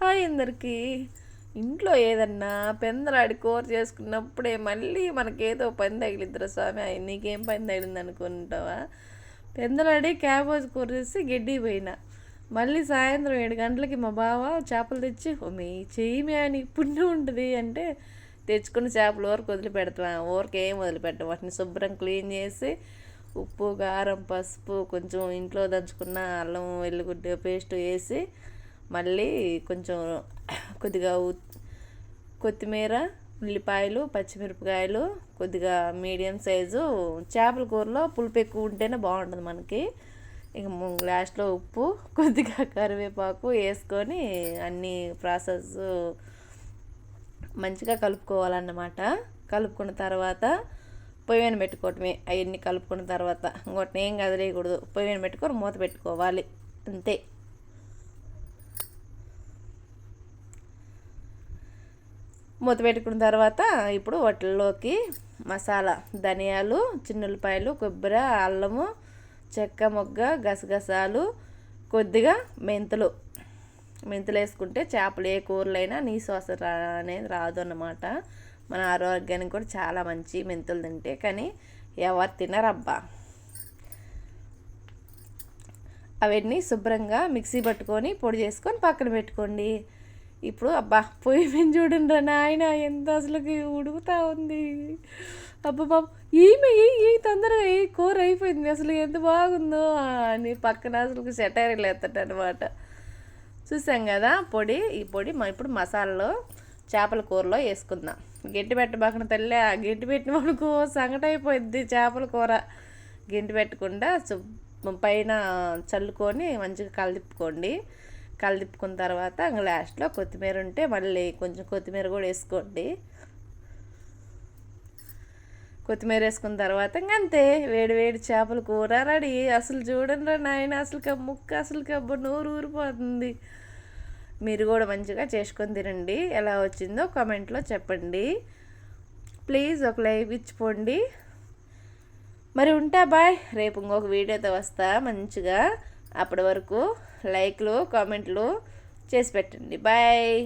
Hi అందరికీ. ఇంట్లో ఏదన్నా పెందలాడి కూర చేసుకున్నప్పుడే మళ్ళీ మనకేదో పని తగిలిద్దరు స్వామి. నీకేం పని తగిలింది అనుకుంటావా? పెందలాడి క్యాబేజ్ కూర చేసి గడ్డి పోయినా, మళ్ళీ సాయంత్రం 7 గంటలకి మా బావ చేపలు తెచ్చి మీ చెయ్యి అని పుణ్యం ఉంటుంది అంటే తెచ్చుకున్న చేపలు ఊరికి వదిలిపెడతాం. ఊరికి ఏం వదిలిపెట్టాం, వాటిని శుభ్రం క్లీన్ చేసి ఉప్పు, కారం, పసుపు, కొంచెం ఇంట్లో దంచుకున్న అల్లం వెల్లిగడ్డ పేస్ట్ వేసి మళ్ళీ కొంచెం కొద్దిగా కొత్తిమీర, ఉల్లిపాయలు, పచ్చిమిరపకాయలు, కొద్దిగా మీడియం సైజు చేపల కూరలో పులుపు ఎక్కువ ఉంటేనే బాగుంటుంది మనకి. ఇక లాస్ట్లో ఉప్పు, కొద్దిగా కరివేపాకు వేసుకొని అన్ని ప్రాసెస్ మంచిగా కలుపుకోవాలన్నమాట. కలుపుకున్న తర్వాత పొయ్యి మీద పెట్టుకోవటమే. అవన్నీ కలుపుకున్న తర్వాత ఇంకోటి ఏం కదిలేయకూడదు, పొయ్యి మీద పెట్టుకొని మూత పెట్టుకోవాలి, అంతే. మూత పెట్టుకున్న తర్వాత ఇప్పుడు వాటిల్లోకి మసాలా, ధనియాలు, చిన్నులపాయలు, కొబ్బరి, అల్లము, చెక్క మొగ్గ, గసగసాలు, కొద్దిగా మెంతులు వేసుకుంటే చేపలు ఏ కూరలైనా నీసు వాసన అనేది రాదు అన్నమాట. మన ఆరోగ్యానికి కూడా చాలా మంచి మెంతులు తింటే. కానీ ఎవరు తినరబ్బా. అవన్నీ శుభ్రంగా మిక్సీ పట్టుకొని పొడి చేసుకొని పక్కన పెట్టుకోండి. ఇప్పుడు అబ్బా పొయ్యి మేము చూడండి రా నాయన, ఎంత అసలుకి ఉడుకుతా ఉంది. అబ్బా బాబు ఏమి తొందరగా ఏ కూర అయిపోయింది, అసలు ఎంత బాగుందో అని పక్కన అసలు సెటైర్లు ఎత్తటనమాట. చూసాం కదా పొడి. ఈ పొడి ఇప్పుడు మసాలాలో చేపల కూరలో వేసుకుందాం. గట్టి పెట్టబాకన తల్లి, ఆ గట్టి పెట్టిన మనకు సంగట అయిపోయింది చేపల కూర. గంటి పెట్టకుండా పైన చల్లుకొని మంచిగా కలదిప్పుకోండి. కలదిప్పుకున్న తర్వాత లాస్ట్లో కొత్తిమీర ఉంటే మళ్ళీ కొంచెం కొత్తిమీర కూడా వేసుకోండి. కొత్తిమీర వేసుకున్న తర్వాత ఇంకంతే, వేడి వేడి చేపల కూర రెడీ. అసలు చూడండి రా నాయన, అసలు ముక్క అసలు నోరు ఊరిపోతుంది. మీరు కూడా మంచిగా చేసుకొని తినండి. ఎలా వచ్చిందో కామెంట్లో చెప్పండి. ప్లీజ్ ఒక లైక్ ఇచ్చిపోండి. మరి ఉంటా, బాయ్. రేపు ఇంకొక వీడియోతో వస్తా మంచిగా. అప్పటి వరకు లైక్లు, కామెంట్లు చేసి పెట్టండి. బాయ్.